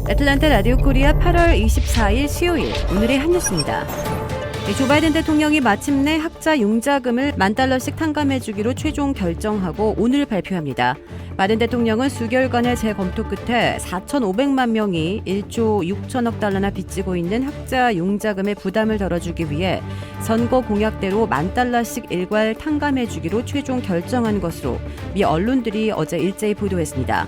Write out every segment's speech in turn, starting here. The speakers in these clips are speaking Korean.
애틀란타 라디오 코리아 8월 24일 수요일 오늘의 한 뉴스입니다. 조 바이든 대통령이 마침내 학자 융자금을 $10,000씩 탕감해주기로 최종 결정하고 오늘 발표합니다. 바이든 대통령은 수개월간의 재검토 끝에 4,500만 명이 1조 6천억 달러나 빚지고 있는 학자 융자금의 부담을 덜어주기 위해 선거 공약대로 $10,000씩 일괄 탕감해주기로 최종 결정한 것으로 미 언론들이 어제 일제히 보도했습니다.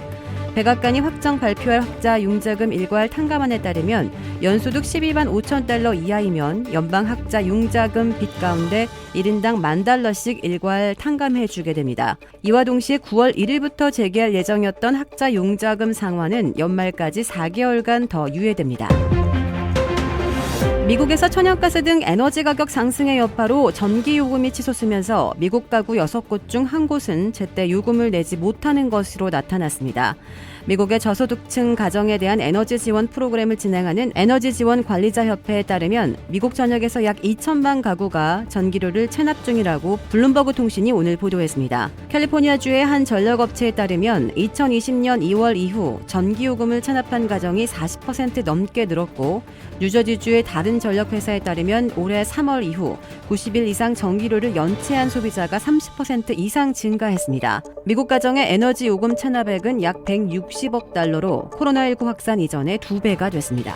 백악관이 확정 발표할 학자 융자금 일괄 탕감안에 따르면 연소득 12만 5천 달러 이하이면 연방 학자 융자금 빚 가운데 1인당 $10,000씩 일괄 탕감해주게 됩니다. 이와 동시에 9월 1일부터 재개할 예정이었던 학자 융자금 상환은 연말까지 4개월간 더 유예됩니다. 미국에서 천연가스 등 에너지 가격 상승의 여파로 전기 요금이 치솟으면서 미국 가구 6곳 중 한 곳은 제때 요금을 내지 못하는 것으로 나타났습니다. 미국의 저소득층 가정에 대한 에너지 지원 프로그램을 진행하는 에너지 지원 관리자 협회에 따르면 미국 전역에서 약 2천만 가구가 전기료를 체납 중이라고 블룸버그 통신이 오늘 보도했습니다. 캘리포니아주의 한 전력업체에 따르면 2020년 2월 이후 전기요금을 체납한 가정이 40% 넘게 늘었고 뉴저지주의 다른 전력회사에 따르면 올해 3월 이후 90일 이상 전기료를 연체한 소비자가 30% 이상 증가했습니다. 미국 가정의 에너지 요금 체납액은 약 160억 달러로 코로나19 확산 이전의 2배가 됐습니다.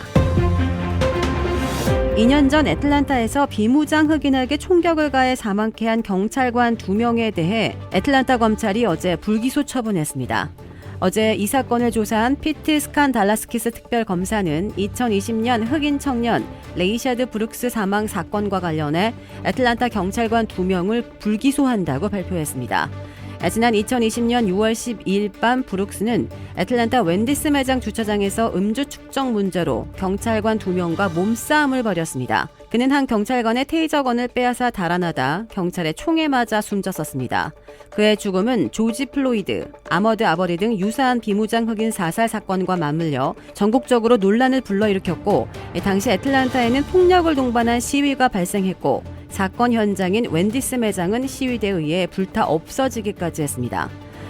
2년 전 애틀란타에서 비무장 흑인에게 총격을 가해 사망케 한 경찰관 2명에 대해 애틀란타 검찰이 어제 불기소 처분했습니다. 어제 이 사건을 조사한 피트 스칸달라스키스 특별검사는 2020년 흑인 청년 레이샤드 브룩스 사망 사건과 관련해 애틀란타 경찰관 2명을 불기소한다고 발표했습니다. 지난 2020년 6월 12일 밤 브룩스는 애틀란타 웬디스 매장 주차장에서 음주 측정 문제로 경찰관 2명과 몸싸움을 벌였습니다. 그는 한 경찰관의 테이저건을 빼앗아 달아나다 경찰에 총에 맞아 숨졌었습니다. 그의 죽음은 조지 플로이드, 아머드 아버리 등 유사한 비무장 흑인 사살 사건과 맞물려 전국적으로 논란을 불러일으켰고 당시 애틀란타에는 폭력을 동반한 시위가 발생했고 사건 현장인 웬디스 매장은 시위대에 의해 불타 없어지기까지 했습니다.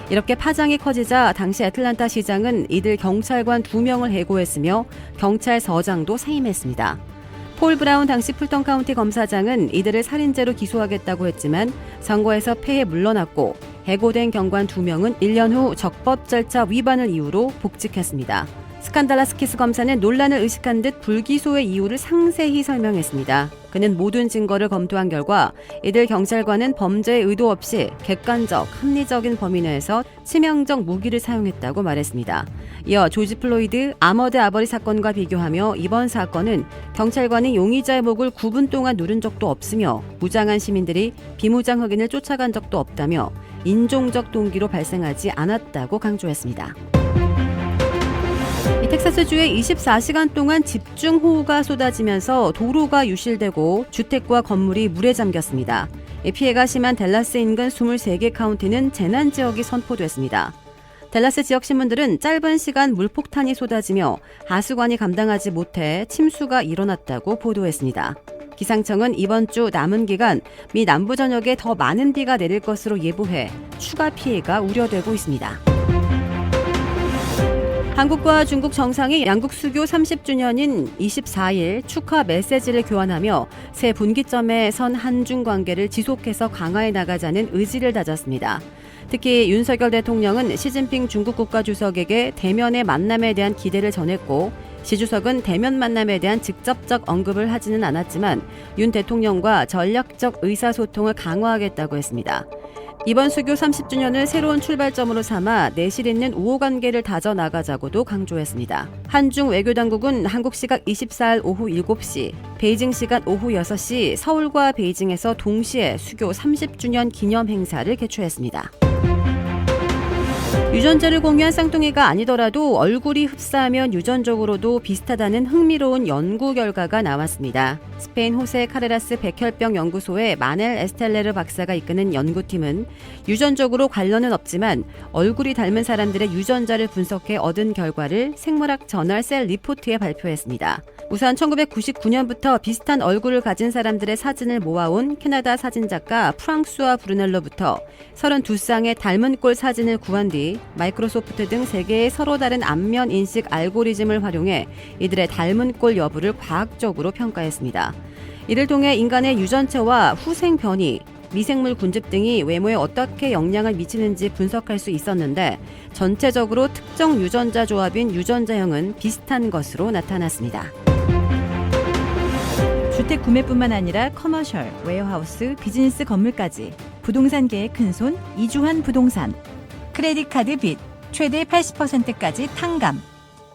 이렇게 파장이 커지자 당시 애틀란타 시장은 이들 경찰관 2명을 해고했으며 경찰서장도 사임했습니다. 폴 브라운 당시 풀턴 카운티 검사장은 이들을 살인죄로 기소하겠다고 했지만 선고에서 패해 물러났고 해고된 경관 2명은 1년 후 적법 절차 위반을 이유로 복직했습니다. 스칸달라스키스 검사는 논란을 의식한 듯 불기소의 이유를 상세히 설명했습니다. 그는 모든 증거를 검토한 결과 이들 경찰관은 범죄의 의도 없이 객관적, 합리적인 범위 내에서 치명적 무기를 사용했다고 말했습니다. 이어 조지 플로이드, 아머드 아버리 사건과 비교하며 이번 사건은 경찰관이 용의자의 목을 9분 동안 누른 적도 없으며 무장한 시민들이 비무장 흑인을 쫓아간 적도 없다며 인종적 동기로 발생하지 않았다고 강조했습니다. 텍사스주에 24시간 동안 집중호우가 쏟아지면서 도로가 유실되고 주택과 건물이 물에 잠겼습니다. 피해가 심한 댈러스 인근 23개 카운티는 재난지역이 선포됐습니다. 댈러스 지역 신문들은 짧은 시간 물폭탄이 쏟아지며 하수관이 감당하지 못해 침수가 일어났다고 보도했습니다. 기상청은 이번 주 남은 기간 미 남부 전역에 더 많은 비가 내릴 것으로 예보해 추가 피해가 우려되고 있습니다. 한국과 중국 정상이 양국 수교 30주년인 24일 축하 메시지를 교환하며 새 분기점에 선 한중 관계를 지속해서 강화해 나가자는 의지를 다졌습니다. 특히 윤석열 대통령은 시진핑 중국 국가주석에게 대면의 만남에 대한 기대를 전했고 시 주석은 대면 만남에 대한 직접적 언급을 하지는 않았지만 윤 대통령과 전략적 의사소통을 강화하겠다고 했습니다. 이번 수교 30주년을 새로운 출발점으로 삼아 내실 있는 우호관계를 다져나가자고도 강조했습니다. 한중 외교당국은 한국 시각 24일 오후 7시, 베이징 시간 오후 6시 서울과 베이징에서 동시에 수교 30주년 기념 행사를 개최했습니다. 유전자를 공유한 쌍둥이가 아니더라도 얼굴이 흡사하면 유전적으로도 비슷하다는 흥미로운 연구 결과가 나왔습니다. 스페인 호세 카레라스 백혈병 연구소의 마넬 에스텔레르 박사가 이끄는 연구팀은 유전적으로 관련은 없지만 얼굴이 닮은 사람들의 유전자를 분석해 얻은 결과를 생물학 저널 셀 리포트에 발표했습니다. 우선 1999년부터 비슷한 얼굴을 가진 사람들의 사진을 모아온 캐나다 사진작가 프랑수아 브루넬로부터 32쌍의 닮은 꼴 사진을 구한 뒤 마이크로소프트 등 3개의 서로 다른 안면 인식 알고리즘을 활용해 이들의 닮은 꼴 여부를 과학적으로 평가했습니다. 이를 통해 인간의 유전체와 후생 변이, 미생물 군집 등이 외모에 어떻게 영향을 미치는지 분석할 수 있었는데 전체적으로 특정 유전자 조합인 유전자형은 비슷한 것으로 나타났습니다. 주택 구매뿐만 아니라 커머셜, 웨어하우스, 비즈니스 건물까지 부동산계의 큰손 이주환 부동산. 크레딧 카드 빚 최대 80%까지 탕감.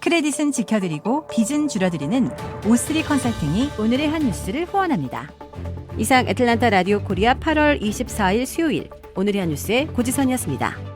크레딧은 지켜드리고 빚은 줄여드리는 O3 컨설팅이 오늘의 한 뉴스를 후원합니다. 이상 애틀란타 라디오 코리아 8월 24일 수요일 오늘의 한 뉴스의 고지선이었습니다.